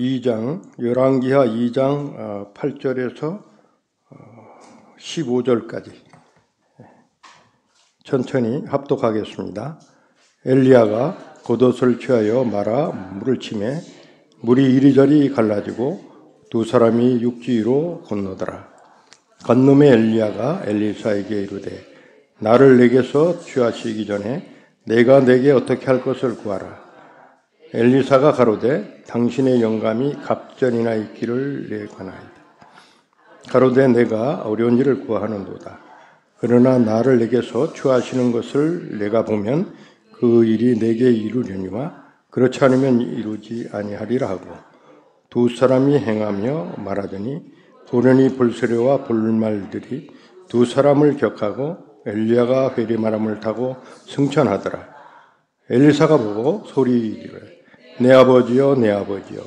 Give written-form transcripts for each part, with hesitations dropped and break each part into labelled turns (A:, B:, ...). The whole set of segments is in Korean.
A: 열왕기하 2장 8절에서 15절까지 천천히 합독하겠습니다. 엘리야가 겉옷을 취하여 말아 물을 치매 물이 이리저리 갈라지고 두 사람이 육지 위로 건너더라. 건너매 엘리야가 엘리사에게 이르되 나를 내게서 취하시기 전에 내가 내게 어떻게 할 것을 구하라. 엘리사가 가로되 당신의 영감이 갑전이나 있기를 내 권하이다. 가로되 내가 어려운 일을 구하는도다. 그러나 나를 내게서 취하시는 것을 내가 보면 그 일이 내게 이루려니와 그렇지 않으면 이루지 아니하리라 하고 두 사람이 행하며 말하더니 보련히 불세례와 볼말들이 두 사람을 격하고 엘리야가 회리마람을 타고 승천하더라. 엘리사가 보고 소리 이르되 내 아버지여 내 아버지여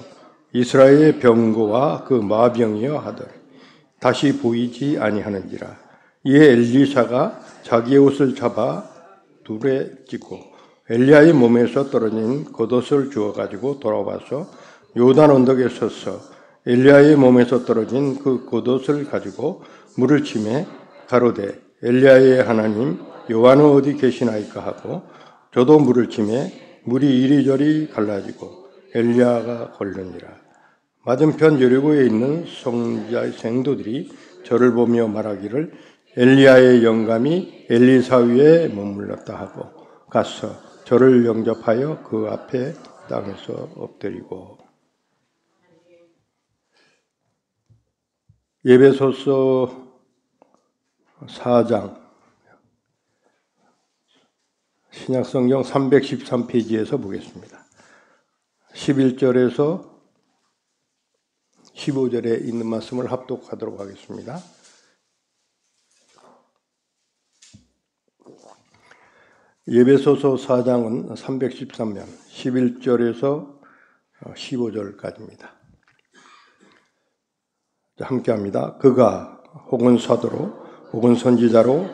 A: 이스라엘의 병거와 그 마병이여 하더니 다시 보이지 아니하는지라. 이에 엘리사가 자기의 옷을 잡아 둘에 찢고 엘리야의 몸에서 떨어진 겉옷을 주워가지고 돌아와서 요단 언덕에 서서 엘리야의 몸에서 떨어진 그 겉옷을 가지고 물을 치매 가로되 엘리야의 하나님 여호와는 어디 계시나이까 하고 저도 물을 치매 물이 이리저리 갈라지고 엘리야가 걸르니라. 맞은편 여리고에 있는 선지자의 생도들이 저를 보며 말하기를 엘리야의 영감이 엘리사 위에 머물렀다 하고 가서 저를 영접하여 그 앞에 땅에서 엎드리고. 에베소서 4장 신약성경 313페이지에서 보겠습니다. 11절에서 15절에 있는 말씀을 합독하도록 하겠습니다. 에베소서 4장은 313면 11절에서 15절까지입니다. 함께합니다. 그가 혹은 사도로 혹은 선지자로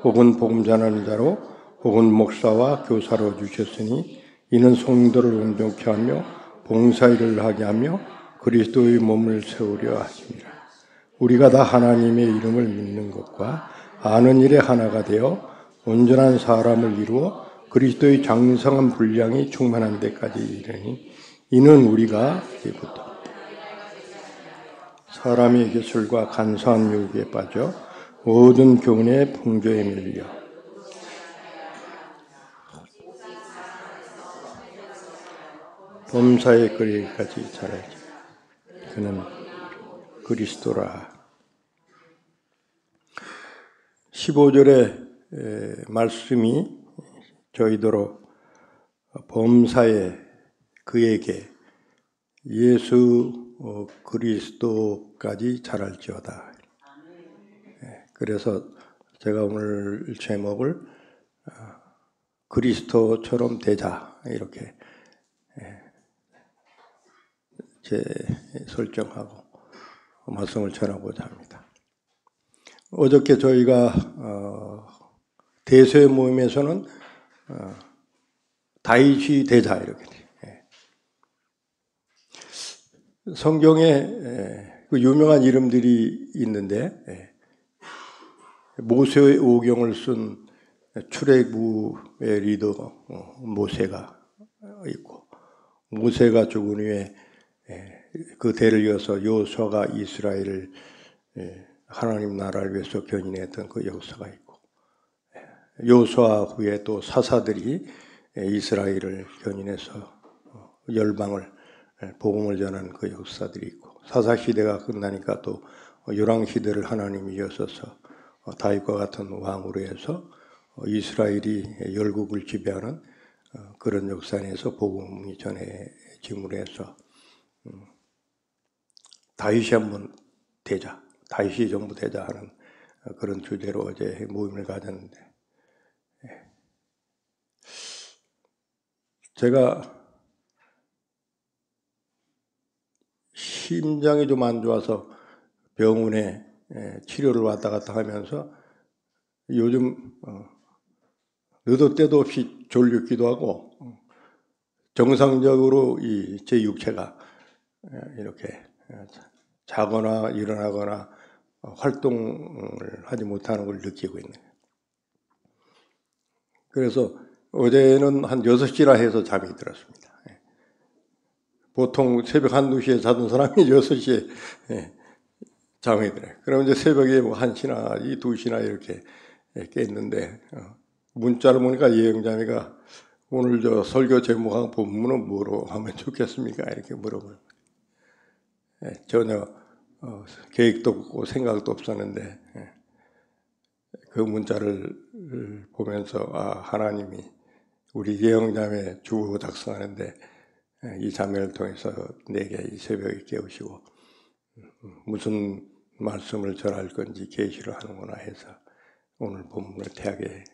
A: 혹은 복음 전하는 자로 혹은 목사와 교사로 주셨으니 이는 성도를 온전케 하며 봉사일을 하게 하며 그리스도의 몸을 세우려 하십니다. 우리가 다 하나님의 이름을 믿는 것과 아는 일에 하나가 되어 온전한 사람을 이루어 그리스도의 장성한 분량이 충만한 데까지 이르니 이는 우리가 이제부터 사람의 기술과 간사한 유혹에 빠져 모든 교훈의 풍조에 밀려 범사에 끓이기까지 자라지. 그는 그리스도라. 15절의 말씀이 저희도록 범사에 그에게 예수 그리스도까지 자랄지어다. 그래서 제가 오늘 제목을 그리스도처럼 되자 이렇게 설정하고 말씀을 전하고자 합니다. 어저께 저희가 대세 모임에서는 다윗이 되자 이렇게 성경에 그 유명한 이름들이 있는데 모세의 오경을 쓴 출애굽의 리더 모세가 있고 모세가 죽은 후에 그 대를 이어서 여호수아가 이스라엘을 하나님 나라를 위해서 견인했던 그 역사가 있고 여호수아 후에 또 사사들이 이스라엘을 견인해서 열방을 복음을 전하는 그 역사들이 있고 사사 시대가 끝나니까 또 열왕 시대를 하나님이 이어서서 다윗과 같은 왕으로 해서 이스라엘이 열국을 지배하는 그런 역사 안에서 복음이 전해짐으로 해서 다윗이 한번 되자, 다윗이 전부 되자 하는 그런 주제로 어제 모임을 가졌는데 제가 심장이 좀 안 좋아서 병원에 치료를 왔다 갔다 하면서 요즘 느도 때도 없이 졸리기도 하고 정상적으로 제 육체가 이렇게 자거나 일어나거나 활동을 하지 못하는 걸 느끼고 있는 거예요. 그래서 어제는 한 6시나 해서 잠이 들었습니다. 보통 새벽 1, 2시에 자던 사람이 6시에 잠이 들어요. 그럼 이제 새벽에 뭐 1시나 2시나 이렇게 깼는데, 문자를 보니까 예영자매가 오늘 저 설교 제목하고 본문은 뭐로 하면 좋겠습니까? 이렇게 물어보는 거예요. 전혀 계획도 없고 생각도 없었는데, 그 문자를 보면서 하나님이 우리 예영자매 주보 작성하는데 이 자매를 통해서 내게 이 새벽에 깨우시고 무슨 말씀을 전할 건지 계시를 하는구나 해서 오늘 본문을 태하게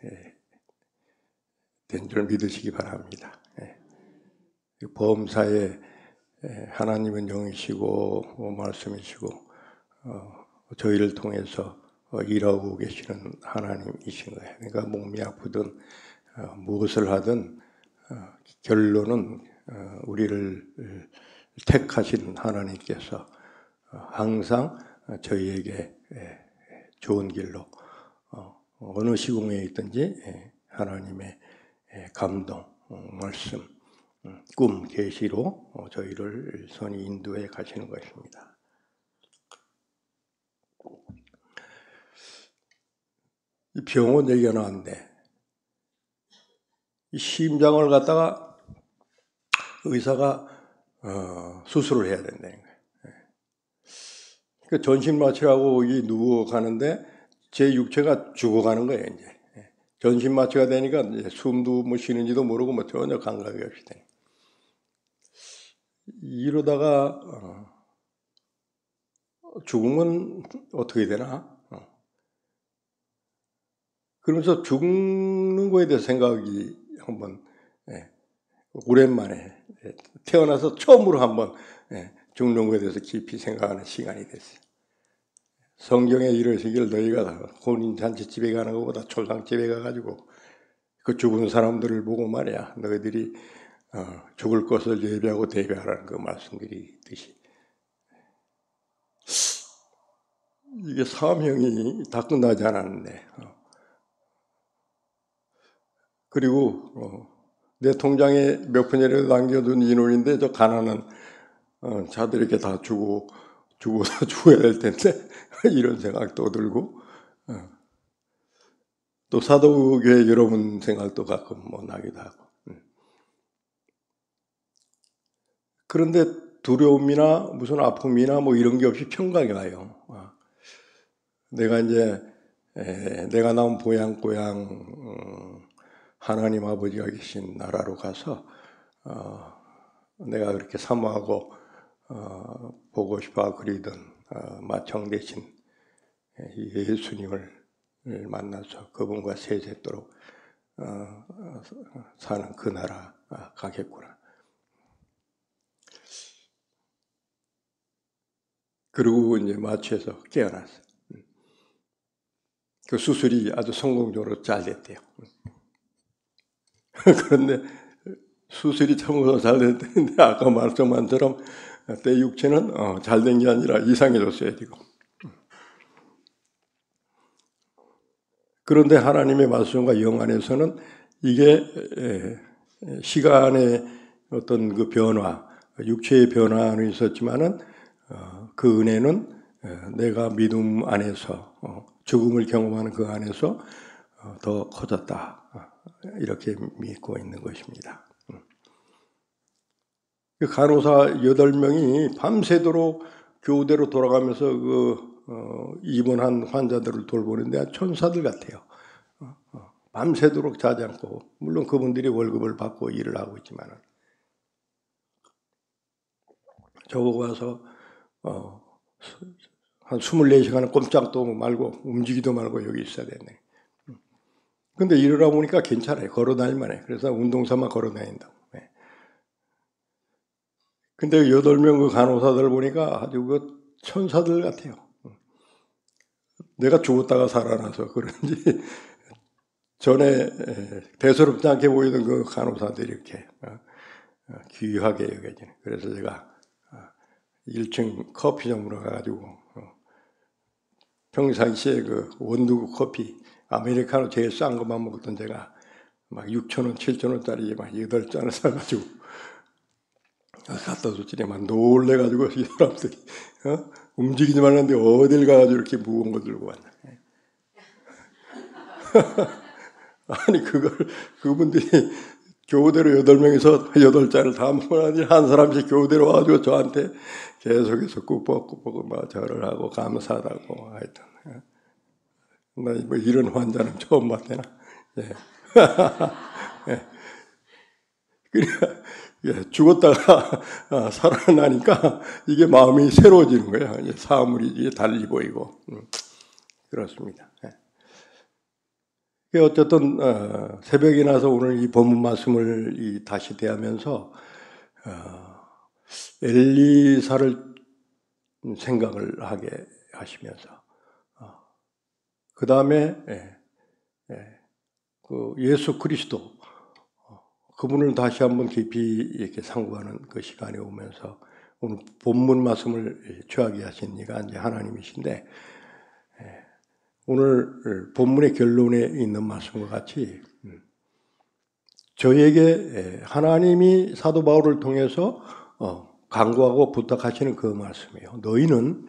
A: 된 줄 믿으시기 바랍니다. 범사에 하나님은 영이시고 말씀이시고 저희를 통해서 일하고 계시는 하나님이신 거예요. 그러니까 몸이 아프든 무엇을 하든 결론은 우리를 택하신 하나님께서 항상 저희에게 좋은 길로 어느 시공에 있든지 하나님의 감동, 말씀, 꿈, 계시로 저희를 선히 인도해 가시는 것입니다. 병원 얘기가 나왔는데 심장을 갖다가 의사가 수술을 해야 된다는 거예요. 그러니까 전신 마취하고 누워 가는데 제 육체가 죽어가는 거예요. 이제 전신 마취가 되니까 이제 숨도 뭐 쉬는지도 모르고 뭐 전혀 감각이 없이 되는. 이러다가 죽으면 어떻게 되나? 그러면서 죽는 거에 대해서 생각이 한번 오랜만에 태어나서 처음으로 한번 죽는 거에 대해서 깊이 생각하는 시간이 됐어요. 성경에 이르시길 너희가 혼인잔치집에 가는 것보다 초상집에 가가지고 그 죽은 사람들을 보고 말이야 너희들이 죽을 것을 예비하고 대비하라는 그 말씀들이 있듯이 이게 사명이 다 끝나지 않았는데 그리고 내 통장에 몇 푼이라도 남겨둔 인원인데 저 가난한 자들에게 다 죽어서 죽어야 될 텐데 이런 생각도 들고 또 사도교회 여러분 생각도 가끔 뭐 나기도 하고 그런데 두려움이나 무슨 아픔이나 뭐 이런 게 없이 평강이 와요. 내가 이제 내가 나온 고향 하나님 아버지가 계신 나라로 가서 내가 그렇게 사모하고 보고 싶어 그리던 마청 대신 예수님을 만나서 그분과 세세토록 사는 그 나라 가겠구나. 그리고 이제 마취해서 깨어났어요. 그 수술이 아주 성공적으로 잘 됐대요. 그런데 수술이 참으로 잘 됐는데 아까 말씀한 것처럼 내 육체는 잘 된 게 아니라 이상해졌어야 되고. 그런데 하나님의 말씀과 영 안에서는 이게 시간의 어떤 그 변화, 육체의 변화는 있었지만은 그 은혜는 내가 믿음 안에서 죽음을 경험하는 그 안에서 더 커졌다. 이렇게 믿고 있는 것입니다. 그 간호사 8명이 밤새도록 교대로 돌아가면서 입원한 환자들을 돌보는데 천사들 같아요. 밤새도록 자지 않고 물론 그분들이 월급을 받고 일을 하고 있지만 저보고 와서 한 24시간은 꼼짝도 말고 움직이도 말고 여기 있어야 되네. 근데 이러다 보니까 괜찮아요. 걸어다닐만 해. 그래서 운동삼아 걸어다닌다고. 근데 8명 그 간호사들 보니까 아주 그 천사들 같아요. 내가 죽었다가 살아나서 그런지 전에 대수롭지 않게 보이던 그 간호사들이 이렇게 귀하게 여겨지는. 그래서 제가 1층 커피점으로 가가지고 평상시에 그 원두고 커피 아메리카노 제일 싼 것만 먹던 제가 막 6,000원, 7,000원짜리 막 8잔을 사가지고 갖다 줬더니 막 놀래가지고 이 사람들이 움직이지 말라는데 어딜 가가지고 이렇게 무거운 거 들고 왔나. 아니 그분들이 교대로 8명이서 8잔을 다 먹으니 한 사람씩 교대로 와가지고 저한테 계속해서 꾸벅꾸벅 막 절을 하고 감사하다고 하여튼 나 뭐 이런 환자는 처음 봤대나. 예. 예. 그러니까 죽었다가 살아나니까 이게 마음이 새로워지는 거예요. 사물이 이게 달리 보이고 그렇습니다. 어쨌든 새벽에 나서 오늘 이 본문 말씀을 다시 대하면서 엘리사를 생각을 하게 하시면서 그 다음에 그 예수 그리스도 그분을 다시 한번 깊이 이렇게 상고하는 그 시간이 오면서 오늘 본문 말씀을 취하게 하신 이가 이제 하나님이신데 오늘 본문의 결론에 있는 말씀과 같이 저에게 하나님이 사도 바울을 통해서 간구하고 부탁하시는 그 말씀이에요. 너희는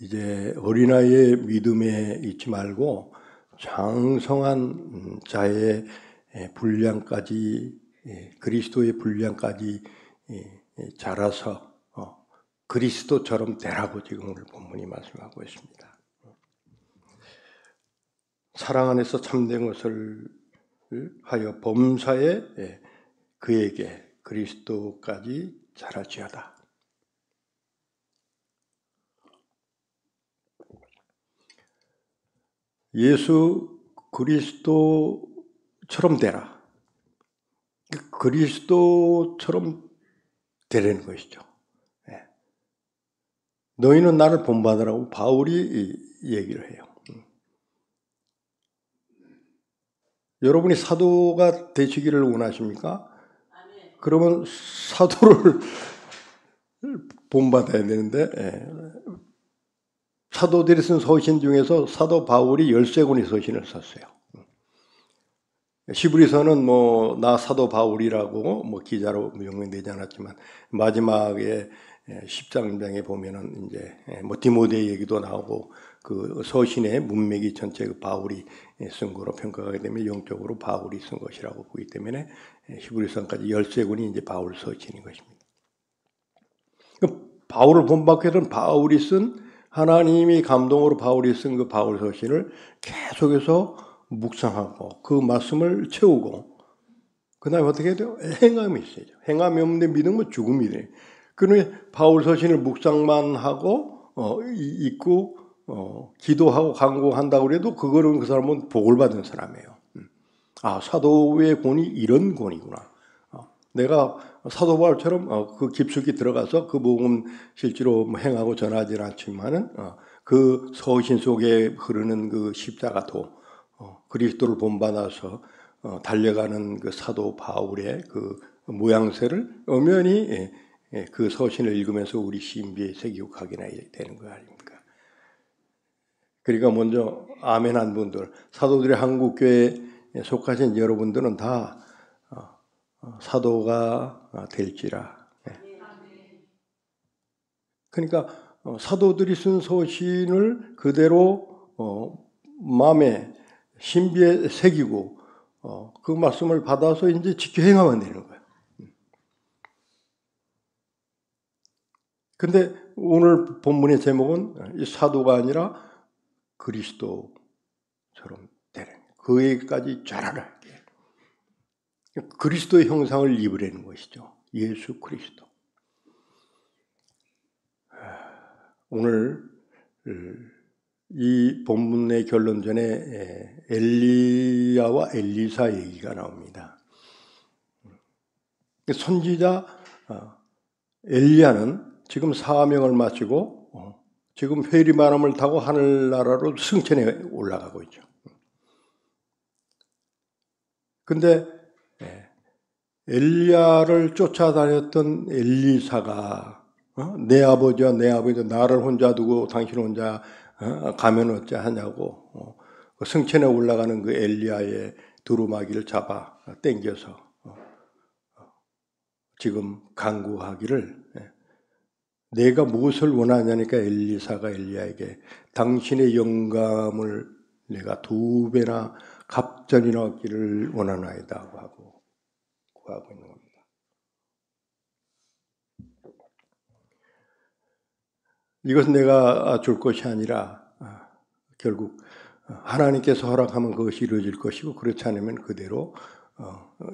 A: 이제 어린아이의 믿음에 있지 말고 장성한 자의 분량까지 그리스도의 분량까지 자라서 그리스도처럼 되라고 지금 오늘 본문이 말씀하고 있습니다. 사랑 안에서 참된 것을 하여 범사에 그에게 그리스도까지 자라지어다. 예수 그리스도처럼 되라. 그리스도처럼 되라는 것이죠. 너희는 나를 본받으라고 바울이 얘기를 해요. 여러분이 사도가 되시기를 원하십니까? 그러면 사도를 본받아야 되는데 사도들이 쓴 서신 중에서 사도 바울이 13권의 서신을 썼어요. 히브리서는 뭐 나 사도 바울이라고 뭐 기자로 명명되지 않았지만 마지막에 10장에 보면은 이제 뭐 디모데 얘기도 나오고 그 서신의 문맥이 전체 그 바울이 쓴 거로 평가하게 되면 영적으로 바울이 쓴 것이라고 보기 때문에 히브리서까지 13권이 이제 바울 서신인 것입니다. 바울을 본받기 위해서는 바울이 쓴 하나님이 감동으로 바울이 쓴 그 바울 서신을 계속해서 묵상하고 그 말씀을 채우고 그 다음에 어떻게 해야 돼요? 행함이 있어야죠. 행함이 없는데 믿음은 죽음이 돼요. 그러니 바울 서신을 묵상만 하고 읽고 기도하고 간구한다고 해도 그거는 그 사람은 복을 받은 사람이에요. 아, 사도의 권이 이런 권이구나. 내가 사도 바울처럼 그 깊숙이 들어가서 그 복음 실제로 행하고 전하지는 않지만은 그 서신 속에 흐르는 그 십자가도 그리스도를 본받아서 달려가는 그 사도 바울의 그 모양새를 엄연히 그 서신을 읽으면서 우리 신비에 새기고 가기나 되는 거 아닙니까? 그러니까 먼저 아멘 한 분들, 사도들의 한국교회에 속하신 여러분들은 다 사도가 될지라. 그러니까 사도들이 쓴 서신을 그대로 마음에 신비에 새기고 그 말씀을 받아서 이제 지켜 행하면 되는 거예요. 근데 오늘 본문의 제목은 사도가 아니라 그리스도처럼 되는 그에까지 자라라. 그리스도의 형상을 입으라는 것이죠. 예수 그리스도. 오늘 이 본문의 결론 전에 엘리야와 엘리사 얘기가 나옵니다. 선지자 엘리야는 지금 사명을 마치고 지금 회리바람을 타고 하늘나라로 승천해 올라가고 있죠. 근데 엘리야를 쫓아다녔던 엘리사가 내 아버지와 내 아버지 나를 혼자 두고 당신 혼자 가면 어찌 하냐고 그 성천에 올라가는 그 엘리야의 두루마기를 잡아 당겨서 지금 간구하기를 내가 무엇을 원하냐니까 엘리사가 엘리야에게 당신의 영감을 내가 2배나 갑전이나 얻기를 원하나이다 하고 구하고 있는 겁니다. 이것은 내가 줄 것이 아니라 결국 하나님께서 허락하면 그것이 이루어질 것이고 그렇지 않으면 그대로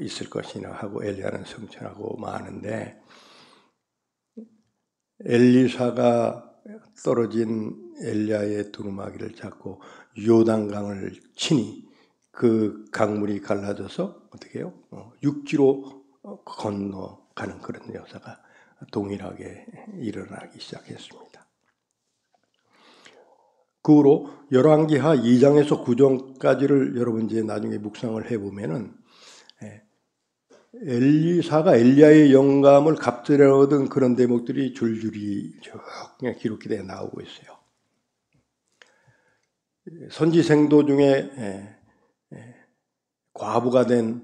A: 있을 것이나 하고 엘리야는 성천하고 마는데 엘리사가 떨어진 엘리야의 두루마기를 잡고 요단강을 치니 그 강물이 갈라져서 어떻게 해요? 육지로 건너가는 그런 역사가 동일하게 일어나기 시작했습니다. 그 후로 열왕기하 2장에서 9장까지를 여러분 이제 나중에 묵상을 해보면은 엘리사가 엘리야의 영감을 갑절에 얻은 그런 대목들이 줄줄이 쭉 기록이 되어 나오고 있어요. 선지생도 중에 과부가 된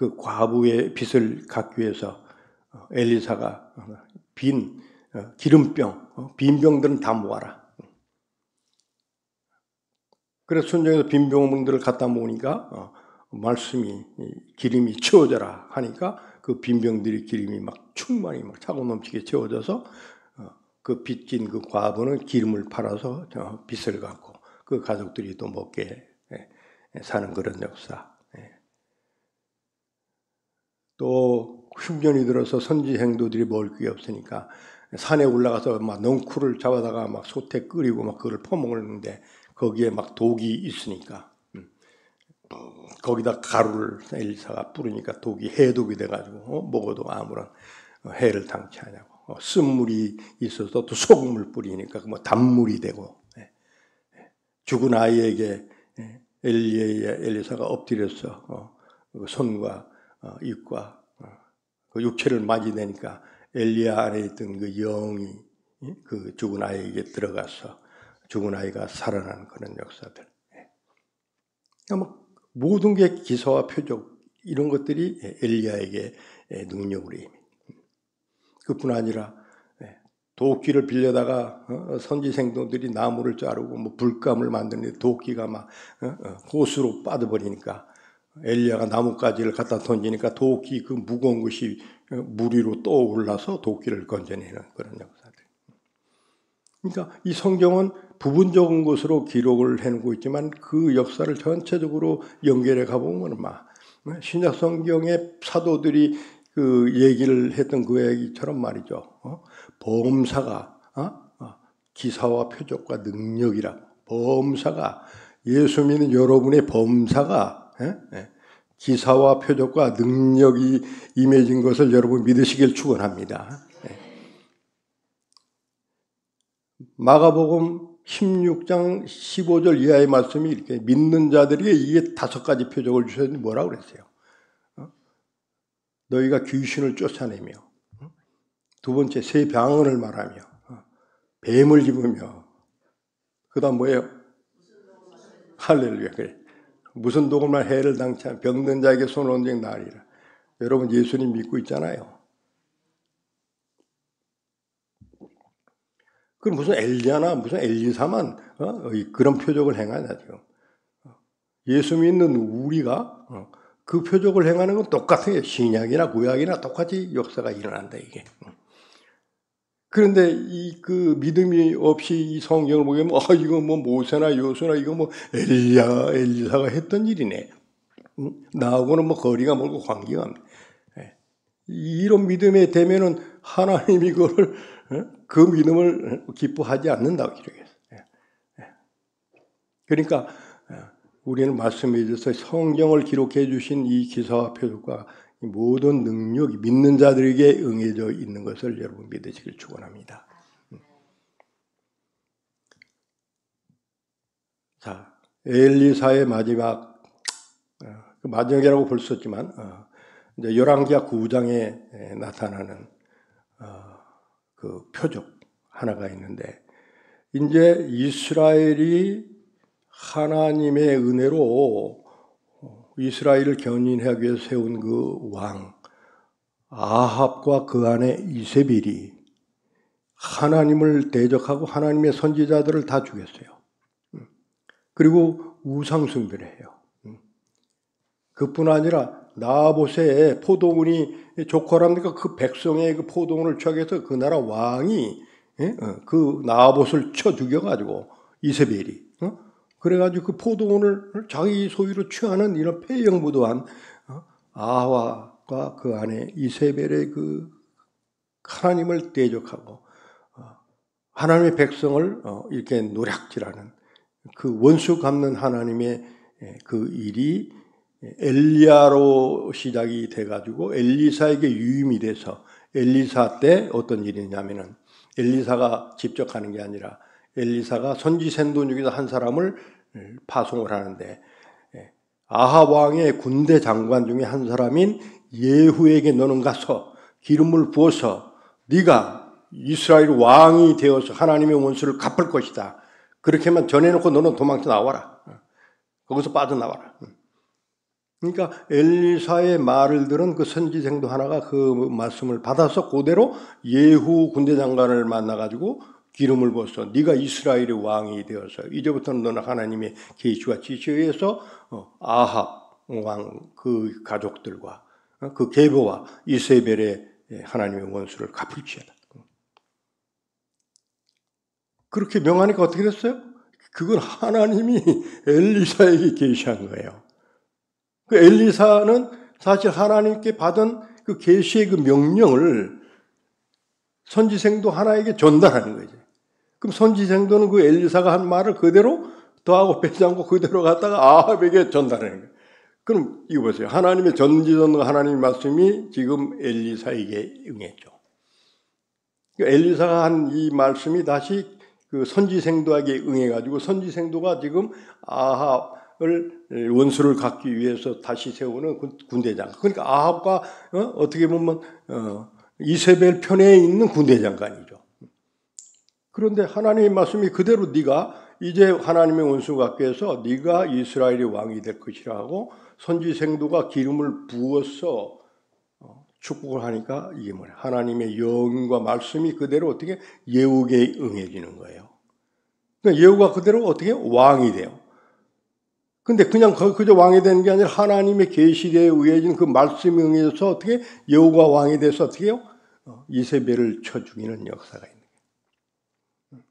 A: 그 과부의 빚을 갚기 위해서 엘리사가 빈 기름병, 빈 병들은 다 모아라. 그래서 순종해서 빈 병들을 갖다 모으니까 말씀이 기름이 채워져라 하니까 그 빈병들이 기름이 막 충만히 막 차고 넘치게 채워져서 그 빚진 그 과부는 기름을 팔아서 빚을 갚고 그 가족들이 또 먹게 사는 그런 역사. 또 흉년이 들어서 선지 행도들이 먹을 게 없으니까 산에 올라가서 막 넝쿨을 잡아다가 막 솥에 끓이고 막 그걸 퍼먹는데 거기에 막 독이 있으니까 거기다 가루를 엘리사가 뿌리니까 독이 해독이 돼가지고 먹어도 아무런 해를 당치 않냐고. 쓴물이 있어서 또 소금을 뿌리니까 뭐 단물이 되고 죽은 아이에게 엘리사가 엎드려서 손과 입과 그 육체를 맞이되니까 엘리야 안에 있던 그 영이 그 죽은 아이에게 들어가서 죽은 아이가 살아난 그런 역사들. 그러니까 모든 게 기사와 표적 이런 것들이 엘리야에게 능력으로 임해. 그뿐 아니라 도끼를 빌려다가 선지생도들이 나무를 자르고 뭐 불감을 만드는데 도끼가 막 호수로 빠져버리니까 엘리야가 나뭇가지를 갖다 던지니까 도끼 그 무거운 것이 물 위로 떠올라서 도끼를 건져내는 그런 역사들. 그러니까 이 성경은 부분적인 것으로 기록을 해놓고 있지만 그 역사를 전체적으로 연결해 가보면 신약 성경의 사도들이 그 얘기를 했던 그 얘기처럼 말이죠. 범사가 기사와 표적과 능력이라. 범사가 예수 믿는 여러분의 범사가 기사와 표적과 능력이 임해진 것을 여러분 믿으시길 축원합니다. 마가복음 16장 15절 이하의 말씀이 이렇게 믿는 자들에게 이게 5가지 표적을 주셨는데 뭐라고 그랬어요? 너희가 귀신을 쫓아내며 두 번째 새 병을 말하며 뱀을 집으며 그 다음 뭐예요? 할렐루야. 그래. 무슨 독을만 해를 당치 않은 병든 자에게 손을 얹어 나으리라. 여러분 예수님 믿고 있잖아요. 그럼 무슨 엘리야나 무슨 엘리사만 그런 표적을 행하냐 지금. 예수 믿는 우리가 그 표적을 행하는 건 똑같아요. 신약이나 구약이나 똑같이 역사가 일어난다 이게. 그런데 이 그 믿음이 없이 이 성경을 보면 이거 뭐 모세나 요수나 이거 뭐 엘리야 엘리사가 했던 일이네. 나하고는 뭐 거리가 멀고 관계가 없네. 이런 믿음에 되면은 하나님이 그걸 그 믿음을 기뻐하지 않는다고 기록했어요. 그러니까 우리는 말씀에 있어서 성경을 기록해 주신 이 기사와 표적과 모든 능력이 믿는 자들에게 응해져 있는 것을 여러분 믿으시길 축원합니다. 자, 엘리사의 마지막이라고 볼 수 있지만 이제 열왕기하 9장에 나타나는 그 표적 하나가 있는데, 이제 이스라엘이 하나님의 은혜로 이스라엘을 견인하기 위해서 세운 그 왕 아합과 그 안에 이세벨이 하나님을 대적하고 하나님의 선지자들을 다 죽였어요. 그리고 우상숭배를 해요. 그뿐 아니라 나봇의 포도원이 좋고랍니까? 그 백성의 그 포도원을 취하해서 그 나라 왕이 그 나봇을 쳐 죽여가지고 이세벨이 그래가지고 그 포도원을 자기 소유로 취하는 이런 폐영무도한 아합과 그 안에 이세벨의 그 하나님을 대적하고 하나님의 백성을 이렇게 노략질하는 그 원수 갚는 하나님의 그 일이 엘리야로 시작이 돼가지고 엘리사에게 유임이 돼서 엘리사 때 어떤 일이냐면은 엘리사가 직접 하는 게 아니라 엘리사가 선지생도 중에서 한 사람을 파송을 하는데 아합 왕의 군대 장관 중에 한 사람인 예후에게 너는 가서 기름을 부어서 네가 이스라엘 왕이 되어서 하나님의 원수를 갚을 것이다. 그렇게만 전해놓고 너는 도망쳐 나와라. 거기서 빠져나와라. 그러니까 엘리사의 말을 들은 그 선지생도 하나가 그 말씀을 받아서 그대로 예후 군대 장관을 만나가지고 기름을 부어서 네가 이스라엘의 왕이 되어서 이제부터는 너는 하나님의 계시와 지시에 의해서 아합 왕 그 가족들과 그 계보와 이세벨의 하나님의 원수를 갚을지어다. 그렇게 명하니까 어떻게 됐어요? 그건 하나님이 엘리사에게 계시한 거예요. 그 엘리사는 사실 하나님께 받은 그 계시의 그 명령을 선지생도 하나에게 전달하는 거죠. 그럼 선지생도는 그 엘리사가 한 말을 그대로 더하고 빼지 않고 그대로 갖다가 아합에게 전달하는 거예요. 그럼 이거 보세요. 하나님의 전지전과 하나님의 말씀이 지금 엘리사에게 응했죠. 엘리사가 한 이 말씀이 다시 그 선지생도에게 응해가지고 선지생도가 지금 아합을 원수를 갚기 위해서 다시 세우는 군대장. 그러니까 아합과 어떻게 보면 이세벨 편에 있는 군대장관이죠. 그런데 하나님의 말씀이 그대로 네가 이제 하나님의 원수 갚기 위해서 네가 이스라엘의 왕이 될 것이라 하고 선지생도가 기름을 부어서 축복을 하니까 이게 뭐냐. 하나님의 영과 말씀이 그대로 어떻게 예후에게 응해지는 거예요. 그러니까 예후가 그대로 어떻게 왕이 돼요. 근데 그냥 그저 왕이 되는 게 아니라 하나님의 계시에 의해진 그 말씀에 응해서 어떻게 예후가 왕이 돼서 어떻게 해요? 이세벨을 쳐 죽이는 역사가 있는 거예요.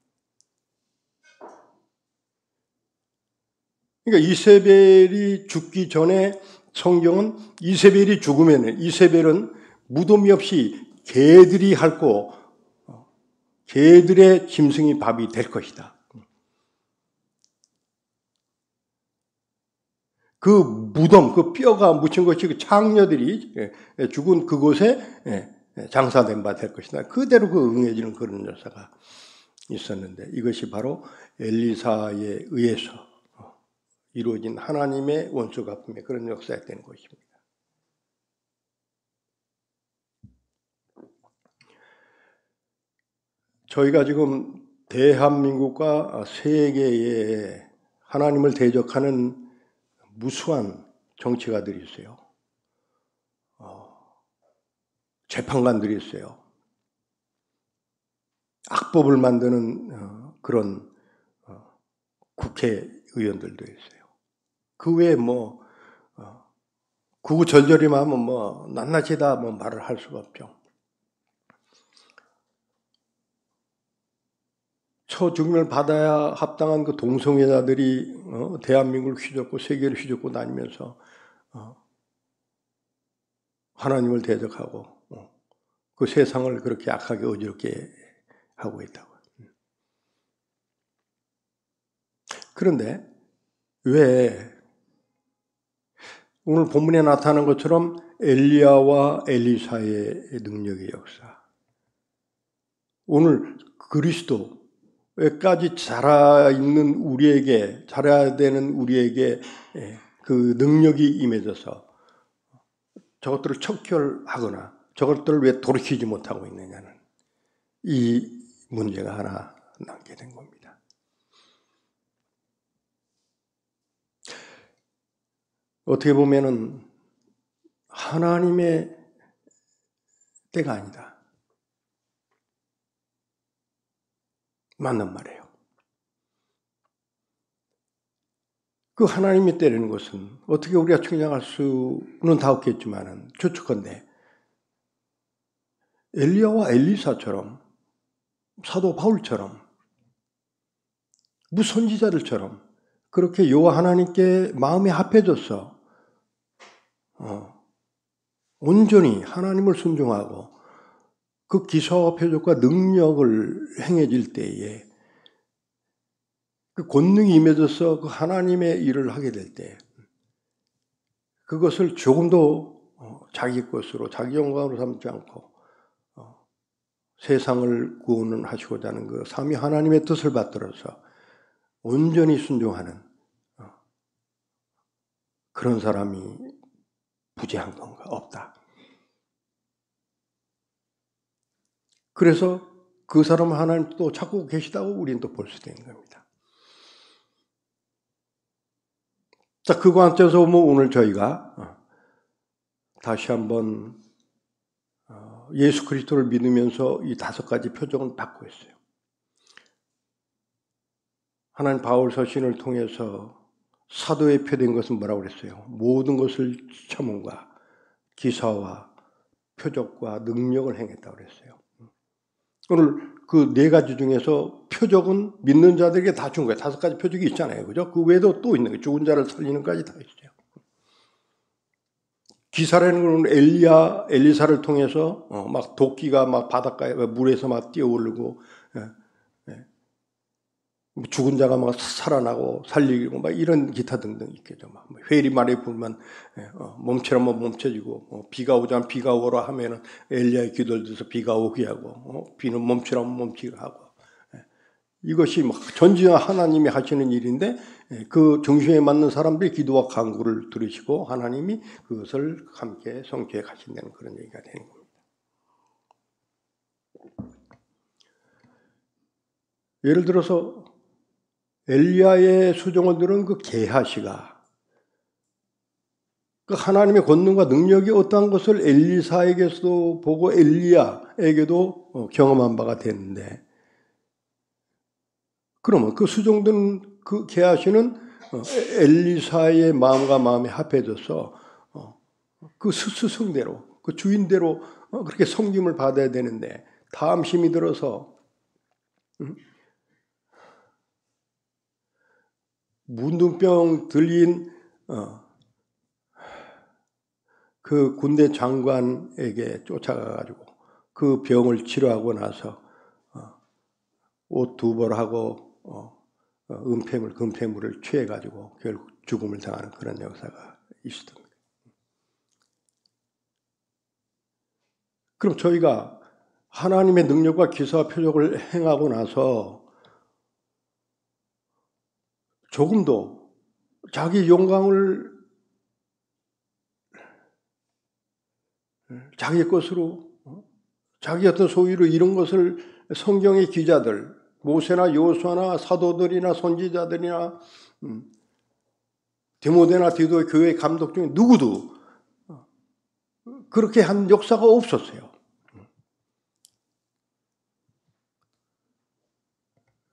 A: 그러니까 이세벨이 죽기 전에 성경은 이세벨이 죽으면 이세벨은 무덤이 없이 개들이 핥고 개들의 짐승이 밥이 될 것이다. 그 무덤, 그 뼈가 묻힌 것이 그 창녀들이 죽은 그곳에 장사된 바 될 것이다. 그대로 그 응해지는 그런 역사가 있었는데 이것이 바로 엘리사에 의해서 이루어진 하나님의 원수 갚음의 그런 역사였던 것입니다. 저희가 지금 대한민국과 세계에 하나님을 대적하는 무수한 정치가들이 있어요. 재판관들이 있어요. 악법을 만드는 그런 국회의원들도 있어요. 그 외에 구구절절히만 하면 낱낱이 다 말을 할 수가 없죠. 처죽임을 받아야 합당한 그 동성애자들이 대한민국을 휘젓고 세계를 휘젓고 다니면서 하나님을 대적하고 그 세상을 그렇게 악하게 어지럽게 하고 있다고. 그런데 왜 오늘 본문에 나타난 것처럼 엘리야와 엘리사의 능력의 역사, 오늘 그리스도까지 살아있는 우리에게, 살아야 되는 우리에게 그 능력이 임해져서 저것들을 척결하거나 저것들을 왜 돌이키지 못하고 있느냐는 이 문제가 하나 남게 된 겁니다. 어떻게 보면은 하나님의 때가 아니다. 맞는 말이에요. 그 하나님의 때라는 것은 어떻게 우리가 측량할 수는 다 없겠지만은 추측컨대 엘리야와 엘리사처럼 사도 바울처럼 무선지자들처럼 그렇게 여호와 하나님께 마음이 합해져서 온전히 하나님을 순종하고 그 기사와 표적과 능력을 행해질 때에 그 권능이 임해져서 그 하나님의 일을 하게 될 때 그것을 조금도 자기 것으로 자기 영광으로 삼지 않고 세상을 구원하시고자 하는 그 삼위 하나님의 뜻을 받들어서 온전히 순종하는 그런 사람이 부재한 건가? 없다. 그래서 그 사람은 하나님 또 찾고 계시다고 우리는 또 볼 수 있는 겁니다. 자, 그 관점에서 보면 오늘 저희가 다시 한번 예수 그리스도를 믿으면서 이 5가지 표적을 받고 있어요. 하나님 바울 서신을 통해서 사도의 표된 것은 뭐라고 그랬어요? 모든 것을 첨언과 기사와 표적과 능력을 행했다고 그랬어요. 오늘 그 4가지 중에서 표적은 믿는 자들에게 다 준 거예요. 5가지 표적이 있잖아요. 그죠? 그 외에도 또 있는 거예요. 죽은 자를 살리는 까지 다 있어요. 기사라는 건 엘리야, 엘리사를 통해서 막 도끼가 막 바닷가에 물에서 막 뛰어오르고 죽은 자가 막 살아나고 살리고 막 이런 기타 등등 있겠죠. 막 회리말에 불면 멈추라면 멈춰지고 비가 오자면 비가 오라 하면은 엘리야의 기도를 들어서 비가 오게 하고 비는 멈추라면 멈추게 하고 이것이 막 전지현 하나님이 하시는 일인데 그 중심에 맞는 사람들이 기도와 간구를 들으시고 하나님이 그것을 함께 성취해 가신다는 그런 얘기가 되는 겁니다. 예를 들어서 엘리야의 수종원들은 그 게하시가 그 하나님의 권능과 능력이 어떠한 것을 엘리사에게서도 보고 엘리야에게도 경험한 바가 됐는데 그러면 그 수종들은 그 게하시는 엘리사의 마음과 마음이 합해져서 그 스승대로 그 주인대로 그렇게 섬김을 받아야 되는데 다음 힘이 들어서 문둥병 들린 그 군대 장관에게 쫓아가가지고 그 병을 치료하고 나서 옷 2벌 하고 금폐물을 취해가지고 결국 죽음을 당하는 그런 역사가 있었습니다. 그럼 저희가 하나님의 능력과 기사와 표적을 행하고 나서 조금도 자기 영광을 자기 것으로 자기 어떤 소유로 이런 것을 성경의 기자들 모세나 여호수아나 사도들이나 선지자들이나 디모데나 디도의 교회 감독 중에 누구도 그렇게 한 역사가 없었어요.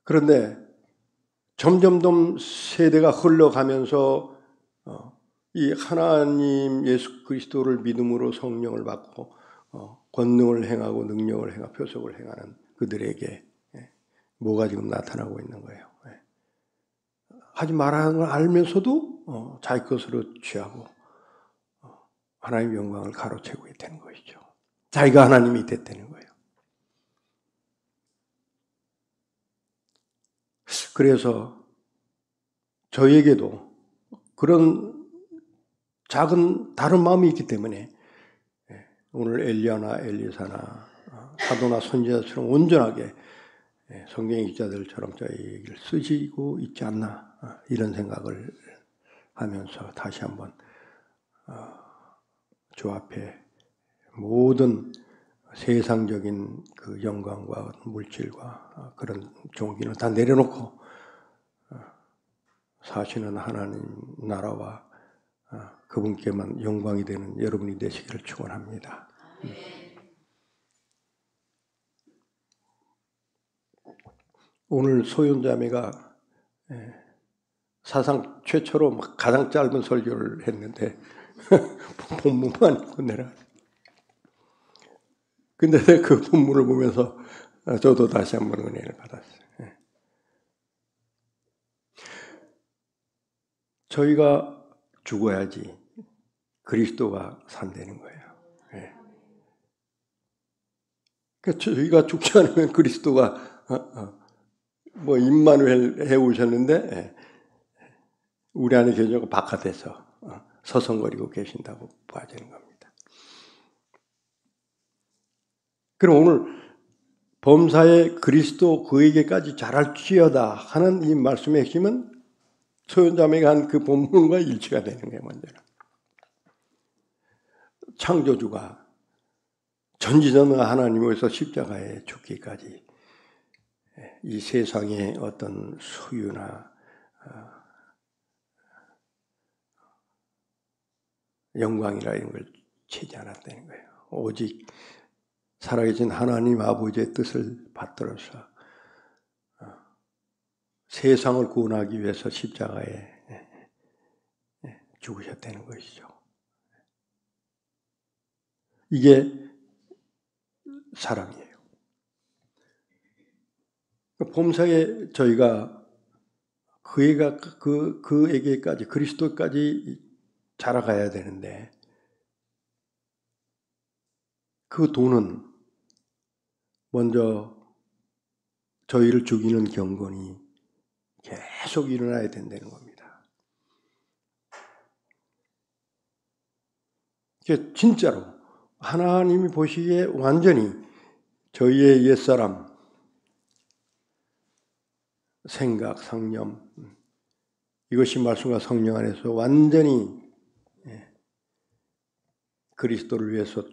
A: 그런데 점점점 세대가 흘러가면서 이 하나님 예수 그리스도를 믿음으로 성령을 받고 권능을 행하고 능력을 행하고 표적을 행하는 그들에게 뭐가 지금 나타나고 있는 거예요. 하지 말라는 걸 알면서도 자기 것으로 취하고 하나님의 영광을 가로채고 있다는 것이죠. 자기가 하나님이 됐다는 거예요. 그래서 저에게도 그런 작은 다른 마음이 있기 때문에 오늘 엘리야나 엘리사나 사도나 선지자처럼 온전하게 성경의 기자들처럼 저희를 쓰시고 있지 않나 이런 생각을 하면서 다시 한번 주 앞에 모든 세상적인 그 영광과 물질과 그런 종기는 다 내려놓고 사시는 하나님 나라와 그분께만 영광이 되는 여러분이 되시기를 축원합니다. 오늘 소윤자매가 사상 최초로 가장 짧은 설교를 했는데 본문만 읽고 내려. 근데 그 본문을 보면서 저도 다시 한번 은혜를 받았어요. 저희가 죽어야지 그리스도가 산다는 거예요. 그러니까 저희가 죽지 않으면 그리스도가 뭐 임마누엘 해오셨는데 우리 안에 계시고 바깥에서 서성거리고 계신다고 봐지는 겁니다. 그럼 오늘 범사에 그리스도 그에게까지 자랄지어다 하는 이 말씀의 핵심은 소연자매가 한 그 본문과 일치가 되는 거예요. 먼저는 창조주가 전지전능 하나님으로서 십자가에 죽기까지 이 세상의 어떤 소유나 영광이라 이런 걸 채지 않았다는 거예요. 오직 살아계신 하나님 아버지의 뜻을 받들어서 세상을 구원하기 위해서 십자가에 죽으셨다는 것이죠. 이게 사랑이에요. 범사에 저희가 그에게까지 그리스도까지 자라가야 되는데 그 도는 먼저 저희를 죽이는 경건이 계속 일어나야 된다는 겁니다. 진짜로 하나님이 보시기에 완전히 저희의 옛사람 생각, 상념 이것이 말씀과 성령 안에서 완전히 그리스도를 위해서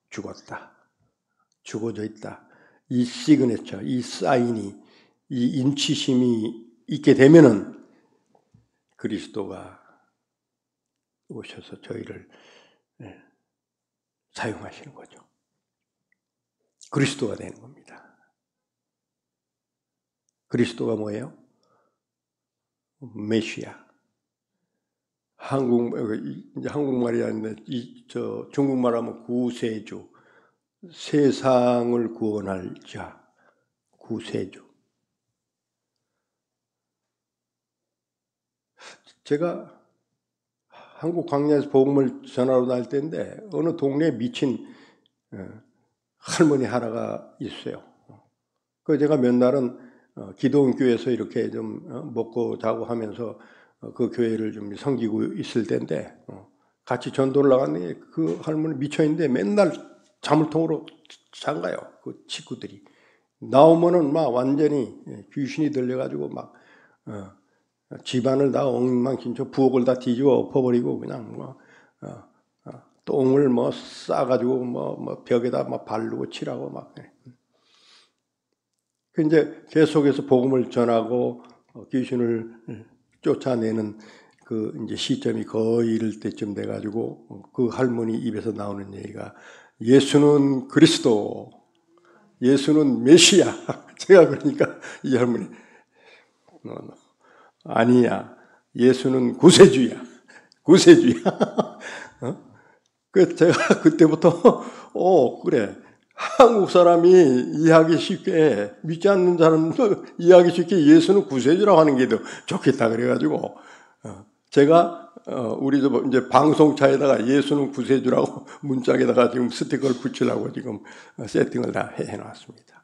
A: 죽었다. 죽어져 있다. 이 시그네처, 이 사인이, 이 인치심이 있게 되면은 그리스도가 오셔서 저희를 사용하시는 거죠. 그리스도가 되는 겁니다. 그리스도가 뭐예요? 메시아. 한국말이 아닌데 중국말 하면 구세주. 세상을 구원할 자. 구세주. 제가 한국 광야에서 복음을 전하러 다닐 때인데 어느 동네에 미친 할머니 하나가 있어요. 그래서 제가 몇 날은 기도원 교회에서 이렇게 좀 먹고 자고 하면서 그 교회를 좀 섬기고 있을 때인데 같이 전도를 나갔는데 그 할머니 미쳐있는데 맨날 자물통으로 잠가요. 그 식구들이. 나오면은 막 완전히 귀신이 들려가지고 막 집안을 다 엉망진창 부엌을 다 뒤집어 엎어버리고 그냥 뭐 똥을 뭐 싸가지고 뭐 벽에다 막 바르고 칠하고 막. 그 이제 계속해서 복음을 전하고 귀신을 쫓아내는 그 이제 시점이 거의 이럴 때쯤 돼가지고 그 할머니 입에서 나오는 얘기가 예수는 그리스도, 예수는 메시아. 제가 그러니까 이 할머니 아니야. 예수는 구세주야. 구세주야. 그 제가 그때부터 그래. 한국 사람이 이해하기 쉽게 믿지 않는 사람도 이해하기 쉽게 예수는 구세주라고 하는 게 더 좋겠다 그래가지고 제가 우리 이제 방송차에다가 예수는 구세주라고 문짝에다가 지금 스티커를 붙이려고 지금 세팅을 다 해놨습니다.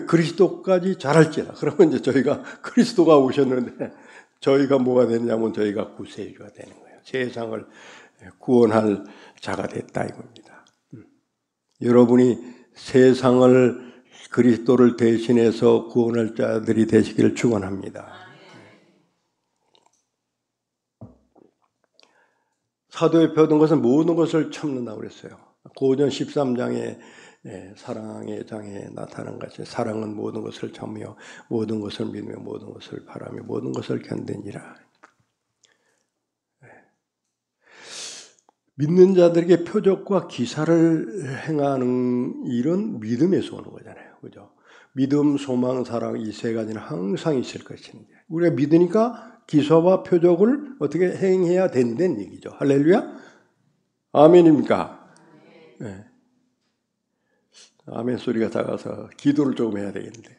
A: 그리스도까지 잘할지라. 그러면 이제 저희가 그리스도가 오셨는데 저희가 뭐가 되느냐면 저희가 구세주가 되는 거예요. 세상을 구원할 자가 됐다 이겁니다. 여러분이 세상을 그리스도를 대신해서 구원할 자들이 되시기를 축원합니다. 사도에 배우던 것은 모든 것을 참는다고 그랬어요. 고전 13장에 사랑의 장에 나타난 것이 사랑은 모든 것을 참으며 모든 것을 믿으며 모든 것을 바라며 모든 것을 견디니라. 믿는 자들에게 표적과 기사를 행하는 일은 믿음에서 오는 거잖아요. 그죠? 믿음, 소망, 사랑 이 세 가지는 항상 있을 것인데 우리가 믿으니까 기사와 표적을 어떻게 행해야 된다는 얘기죠. 할렐루야? 아멘입니까? 네. 아멘 소리가 작아서 기도를 조금 해야 되겠는데.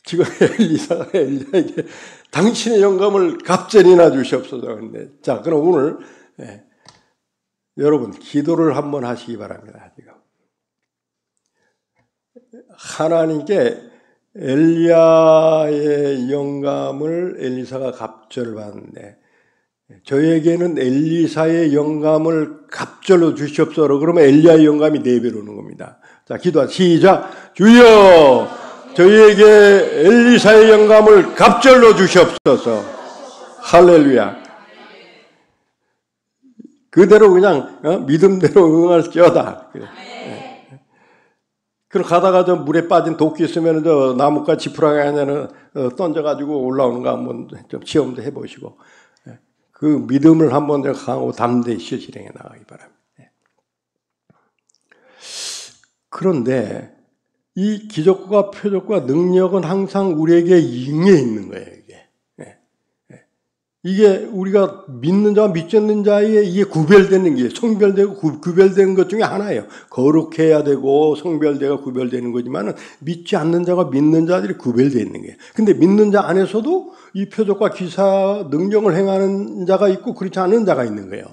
A: 지금 엘리사가 엘리야에게 당신의 영감을 갑절이나 주시옵소서. 근데 자, 그럼 오늘 여러분 기도를 한번 하시기 바랍니다. 지금 하나님께 엘리야의 영감을 엘리사가 갑절을 받는데 저에게는 엘리사의 영감을 갑절로 주시옵소서. 그러면 엘리야의 영감이 4배로 오는 겁니다. 자, 기도하자. 시작. 주여, 저희에게 엘리사의 영감을 갑절로 주시옵소서. 할렐루야. 그대로 그냥 믿음대로 응할지어다. 그럼 가다가 저 물에 빠진 도끼 있으면 저 나무가 지푸라기 하나는 던져가지고 올라오는 거 한번 좀 시험도 해보시고 그 믿음을 한번 강하고 담대히 실행해 나가기 바랍니다. 그런데 이 기적과 표적과 능력은 항상 우리에게 임해 있는 거예요. 이게 우리가 믿는 자와 믿지 않는 자의 이게 구별되는 게 성별되고 구별되는 것 중에 하나예요. 거룩해야 되고 성별되고 구별되는 거지만은 믿지 않는 자와 믿는 자들이 구별되어 있는 거예요. 근데 믿는 자 안에서도 이 표적과 기사 능력을 행하는 자가 있고 그렇지 않은 자가 있는 거예요.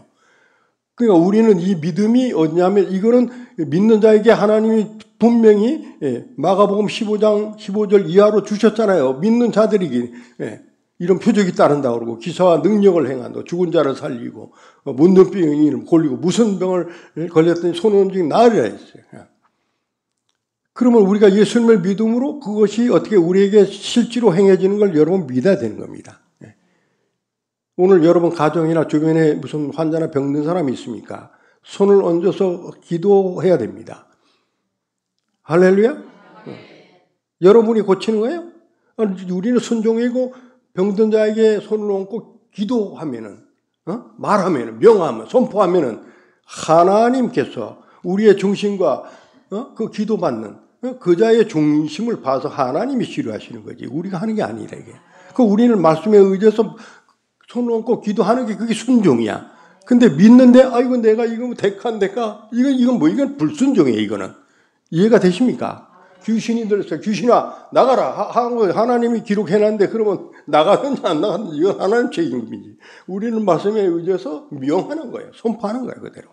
A: 그러니까 우리는 이 믿음이 어디냐면 이거는 믿는 자에게 하나님이 분명히 마가복음 15장 15절 이하로 주셨잖아요. 믿는 자들이기 이런 표적이 따른다고 그러고 기사와 능력을 행한다. 죽은 자를 살리고 문둥병을 골리고 무슨 병을 걸렸더니 손 움직이고 나으리라 했어요. 그러면 우리가 예수님을 믿음으로 그것이 어떻게 우리에게 실제로 행해지는 걸 여러분 믿어야 되는 겁니다. 오늘 여러분 가정이나 주변에 무슨 환자나 병든 사람이 있습니까? 손을 얹어서 기도해야 됩니다. 할렐루야? 여러분이 고치는 거예요? 우리는 순종이고 병든 자에게 손을 얹고 기도하면은, 말하면은, 명하면, 선포하면은 하나님께서 우리의 중심과 그 기도받는 그 자의 중심을 봐서 하나님이 치료하시는 거지. 우리가 하는 게 아니라 이게. 그 우리는 말씀에 의지해서 손을 얹고 기도하는 게 그게 순종이야. 근데 믿는데, 아이고 내가 이거 대카인데까 이건 뭐 이건 불순종이에요. 이거는 이해가 되십니까? 귀신이 들었어요. 귀신아 나가라. 하나님이 기록해놨는데 그러면 나가든지 안 나가든지 이건 하나님 책임이지. 우리는 말씀에 의지해서 명하는 거예요. 선포하는 거예요. 그대로.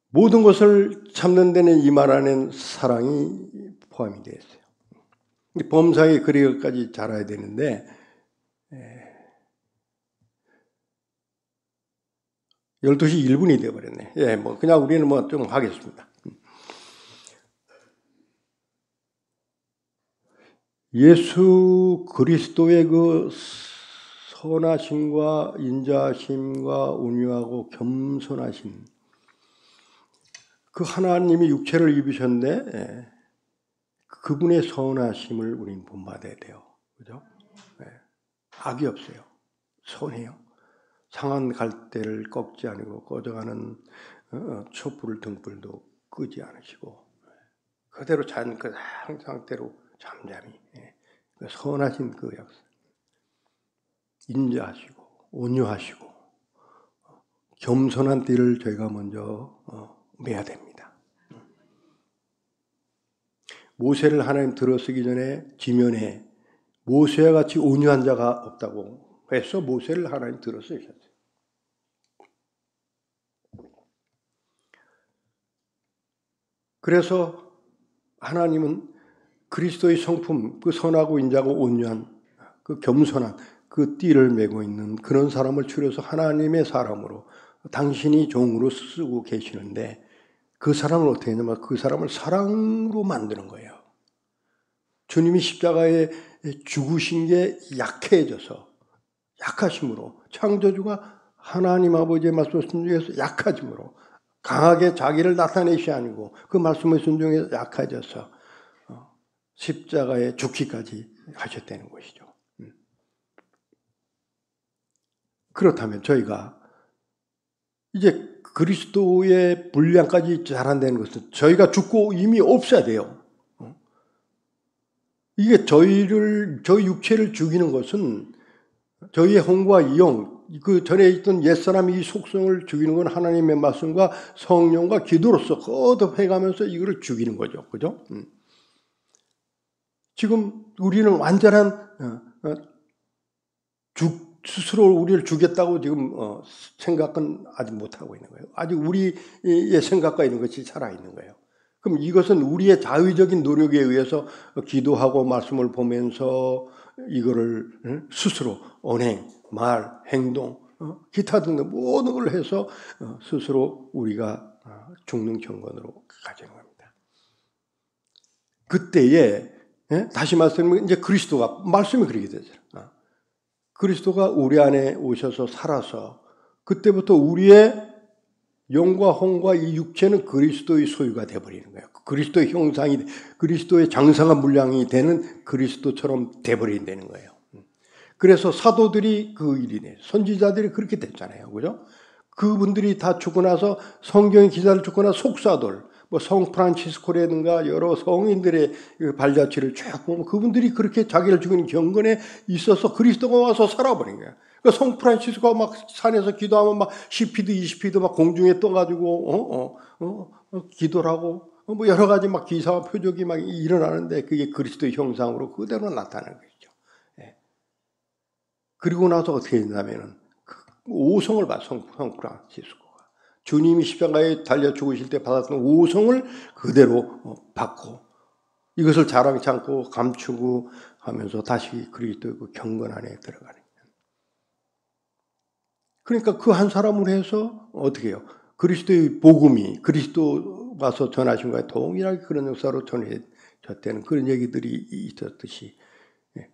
A: 모든 것을 참는 데는 이 말 안에는 사랑이 포함이 되어 있어요. 범사에 그리까지 자라야 되는데 12시 1분이 되어버렸네. 뭐 그냥 우리는 뭐 좀 하겠습니다. 예수 그리스도의 그 선하심과 인자심과 온유하고 겸손하신 그 하나님이 육체를 입으셨는데 그분의 선하심을 우리는 본받아야 돼요. 그죠? 악이 없어요. 선해요. 상한 갈대를 꺾지 않고 꺼져가는 촛불을 등불도 끄지 않으시고 그대로 그 상태로 잠잠히 선하신 그 역사 인자하시고 온유하시고 겸손한 띠를 저희가 먼저 매야 됩니다. 모세를 하나님 들어쓰기 전에 지면에 모세와 같이 온유한 자가 없다고 해서 모세를 하나님 들어쓰셨어요. 그래서 하나님은 그리스도의 성품, 그 선하고 인자고 온유한, 그 겸손한 그 띠를 메고 있는 그런 사람을 추려서 하나님의 사람으로 당신이 종으로 쓰고 계시는데 그 사람을 어떻게 했냐면 그 사람을 사랑으로 만드는 거예요. 주님이 십자가에 죽으신 게 약해져서 약하심으로 창조주가 하나님 아버지의 말씀을 순종해서 약해짐으로 강하게 자기를 나타내시 아니고 그 말씀을 순종해서 약해져서 십자가에 죽기까지 하셨다는 것이죠. 그렇다면 저희가 이제 그리스도의 분량까지 자란다는 것은 저희가 죽고 이미 없어야 돼요. 이게 저희 육체를 죽이는 것은 저희의 혼과 영, 그 전에 있던 옛사람이 이 속성을 죽이는 건 하나님의 말씀과 성령과 기도로서 거듭해가면서 이거를 죽이는 거죠. 그죠? 지금 우리는 완전한 스스로 우리를 죽였다고 지금 생각은 아직 못하고 있는 거예요. 아직 우리의 생각과 있는 것이 살아있는 거예요. 그럼 이것은 우리의 자의적인 노력에 의해서 기도하고 말씀을 보면서 이거를 스스로 언행, 말, 행동, 기타 등등 모든 걸 해서 스스로 우리가 죽는 경건으로 가지는 겁니다. 그때에 다시 말씀드리면 이제 그리스도가 말씀이 그렇게 되잖아요. 그리스도가 우리 안에 오셔서 살아서 그때부터 우리의 영과 혼과 이 육체는 그리스도의 소유가 되어버리는 거예요. 그리스도의 형상이, 그리스도의 장성한 분량이 되는 그리스도처럼 되어버린다는 거예요. 그래서 사도들이 그 일이네. 선지자들이 그렇게 됐잖아요. 그죠? 그분들이 다 죽고 나서 성경의 기사를 죽고 나서 속사들, 뭐 성 프란치스코라든가 여러 성인들의 발자취를 쫙 보면 그분들이 그렇게 자기를 죽이는 경건에 있어서 그리스도가 와서 살아버린 거예요. 그러니까 성 프란치스코가 막 산에서 기도하면 막 10피드, 20피드 막 공중에 떠가지고 기도를 하고 뭐 여러 가지 막 기사와 표적이 막 일어나는데 그게 그리스도의 형상으로 그대로 나타나는 것이죠. 예. 그리고 나서 어떻게 된다면은 그 5성을 받 성 프란치스코. 주님이 십자가에 달려 죽으실 때 받았던 5성을 그대로 받고 이것을 자랑치 않고 감추고 하면서 다시 그리스도의 그 경건 안에 들어가는 거예요. 그러니까 그 한 사람으로 해서 어떻게 해요? 그리스도의 복음이 그리스도 와서 전하신 거에 동일하게 그런 역사로 전해졌다는 그런 얘기들이 있었듯이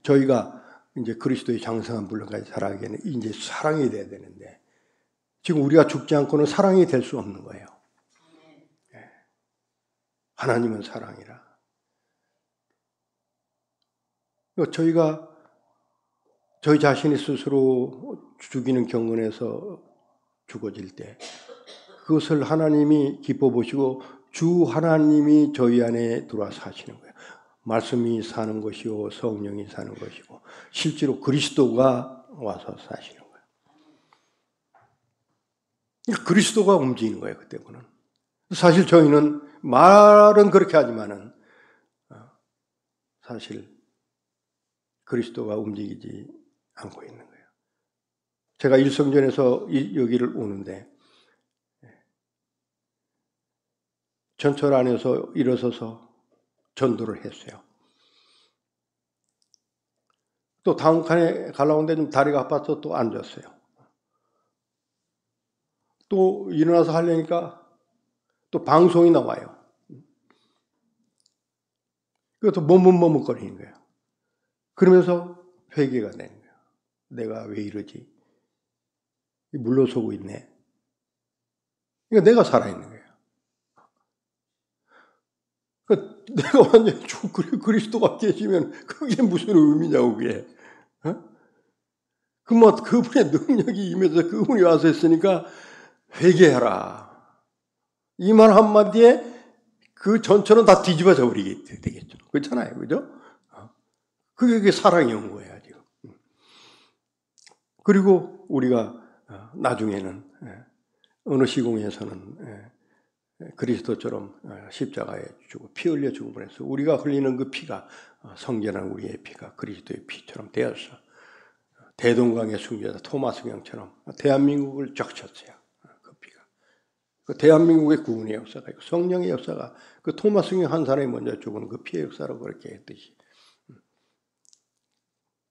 A: 저희가 이제 그리스도의 장성한 분량까지 자라기에는 이제 사랑이 돼야 되는데 지금 우리가 죽지 않고는 사랑이 될 수 없는 거예요. 하나님은 사랑이라. 저희가 저희 자신이 스스로 죽이는 경건에서 죽어질 때 그것을 하나님이 기뻐 보시고 주 하나님이 저희 안에 들어와 사시는 거예요. 말씀이 사는 것이요 성령이 사는 것이고 실제로 그리스도가 와서 사시는 거예요. 그리스도가 움직이는 거예요. 그때부터는. 사실 저희는 말은 그렇게 하지만은 사실 그리스도가 움직이지 않고 있는 거예요. 제가 일성전에서 여기를 오는데 전철 안에서 일어서서 전도를 했어요. 또 다음 칸에 가려고 하는데 좀 다리가 아파서 또 앉았어요. 또 일어나서 하려니까 또 방송이 나와요. 그것도 머뭇머뭇거리는 거예요. 그러면서 회개가 되는 거예요. 내가 왜 이러지? 물러서고 있네. 그러니까 내가 살아있는 거예요. 그러니까 내가 완전히 그리스도가 계시면 그게 무슨 의미냐고 그게. 그분의 능력이 임해서 그분이 와서 했으니까 회개하라. 이 말 한마디에 그 전처럼 다 뒤집어져 버리게 되겠죠. 그렇잖아요. 그죠? 그게 사랑이 온 거예요, 지금. 그리고 우리가 나중에는 어느 시공에서는 그리스도처럼 십자가에 죽고 피 흘려 죽음을 해서 우리가 흘리는 그 피가 성전한 우리의 피가 그리스도의 피처럼 되어서 대동강의 숭배자 토마스경처럼 대한민국을 쫙 쳤어요. 그 피가. 그 대한민국의 구원의 역사가 있고 성령의 역사가 그 토마스경 한 사람이 먼저 죽은 그 피의 역사로 그렇게 했듯이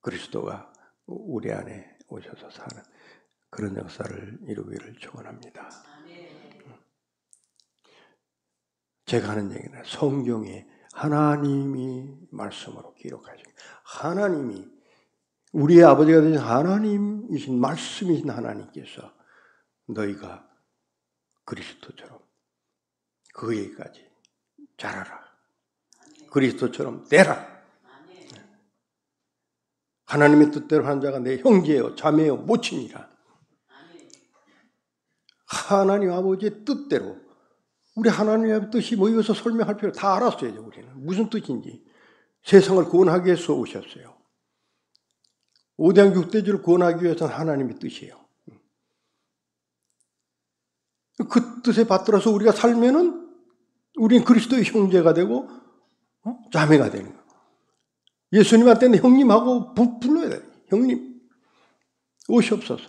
A: 그리스도가 우리 안에 오셔서 사는 그런 역사를 이루기를 축원합니다. 제가 하는 얘기는 성경에 하나님이 말씀으로 기록하신 하나님이 우리의 아버지가 되신 하나님이신 말씀이신 하나님께서 너희가 그리스도처럼 그 얘기까지 잘하라. 그리스도처럼 되라. 하나님의 뜻대로 하는 자가 내 형제요 자매요 모친이라. 하나님 아버지의 뜻대로 우리 하나님의 뜻이 뭐 이것을 설명할 필요 다 알았어요. 우리는 무슨 뜻인지. 세상을 구원하기 위해서 오셨어요. 5대양 6대주를 구원하기 위해서는 하나님의 뜻이에요. 그 뜻에 받들어서 우리가 살면은 우리는 그리스도의 형제가 되고 자매가 되는 거예요. 예수님한테는 형님하고 불러야 돼요. 형님 오시옵소서.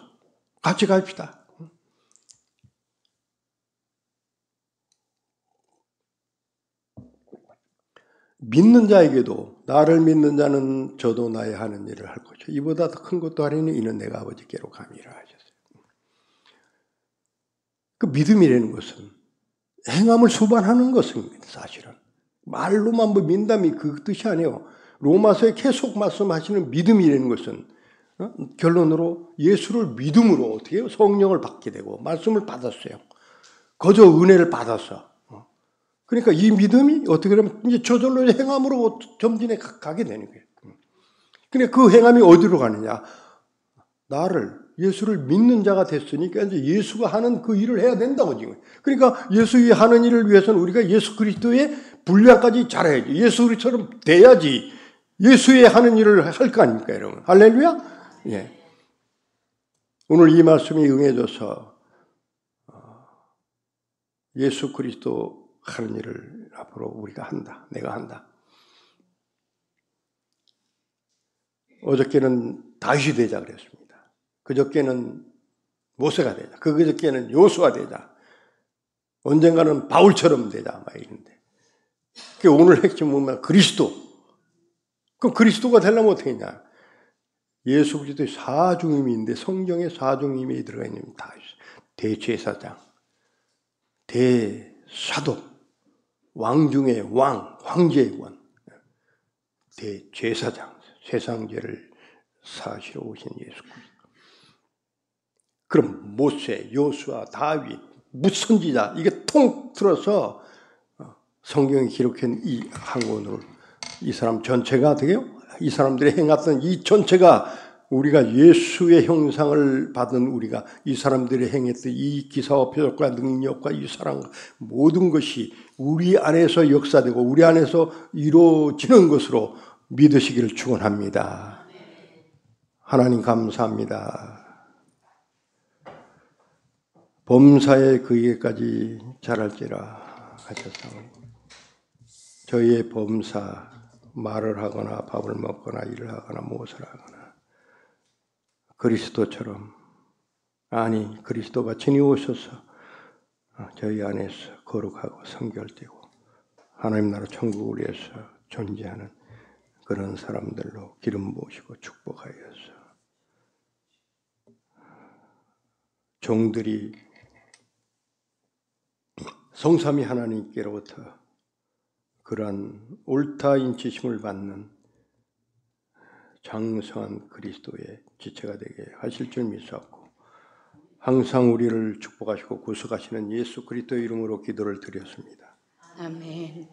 A: 같이 갑시다. 믿는 자에게도 나를 믿는 자는 저도 나의 하는 일을 할 것이요 이보다 더 큰 것도 하리니 이는 내가 아버지께로 감이라 하셨어요. 그 믿음이라는 것은 행함을 수반하는 것입니다. 사실은 말로만 뭐 민담이 그 뜻이 아니에요. 로마서에 계속 말씀하시는 믿음이라는 것은 결론으로 예수를 믿음으로 어떻게 해요? 성령을 받게 되고 말씀을 받았어요. 거저 은혜를 받았어. 그러니까 이 믿음이 어떻게 되면 이제 저절로 행함으로 점진해 가게 되는 거예요. 그러니까 그 행함이 어디로 가느냐? 나를 예수를 믿는 자가 됐으니까 이제 예수가 하는 그 일을 해야 된다고 지금. 그러니까 예수의 하는 일을 위해서는 우리가 예수 그리스도의 분량까지 잘해야지. 예수 그리스도처럼 돼야지. 예수의 하는 일을 할 거 아닙니까, 여러분? 할렐루야? 예. 오늘 이 말씀이 응해져서 예수 그리스도 하는 일을 앞으로 우리가 한다. 내가 한다. 어저께는 다윗이 되자 그랬습니다. 그저께는 모세가 되자. 그저께는 요수아 되자. 언젠가는 바울처럼 되자. 막 이런데. 오늘 핵심은 뭐냐? 그리스도. 그럼 그리스도가 되려면 어떻게 했냐? 예수 그리스도의 사중임인데 성경에 사중임이 들어가 있는 다 있어요. 대제사장, 대사도, 왕 중의 왕, 황제의 원, 대제사장, 세상 죄를 사시러 오신 예수 그리스도. 그럼 모세, 요수아, 다윗, 무선지자 이게 통틀어서 성경이 기록한 이 한 권으로 이 사람 전체가 어떻게 해요? 이 사람들이 행했던 이 전체가 우리가 예수의 형상을 받은 우리가 이 사람들이 행했던 이 기사와 표적과 능력과 이 사랑 모든 것이 우리 안에서 역사되고 우리 안에서 이루어지는 것으로 믿으시기를 축원합니다. 하나님 감사합니다. 범사에 그에게까지 자랄지라 하셨사오니 저희의 범사 말을 하거나 밥을 먹거나 일을 하거나 무엇을 하거나 그리스도처럼 아니 그리스도가 친히 오셔서 저희 안에서 거룩하고 성결되고 하나님 나라 천국을 위해서 존재하는 그런 사람들로 기름 부으시고 축복하여서 종들이 성삼위 하나님께로부터 그러한 옳다 인치심을 받는 장성한 그리스도의 지체가 되게 하실 줄 믿사옵고 항상 우리를 축복하시고 구속하시는 예수 그리스도의 이름으로 기도를 드렸습니다.
B: 아멘.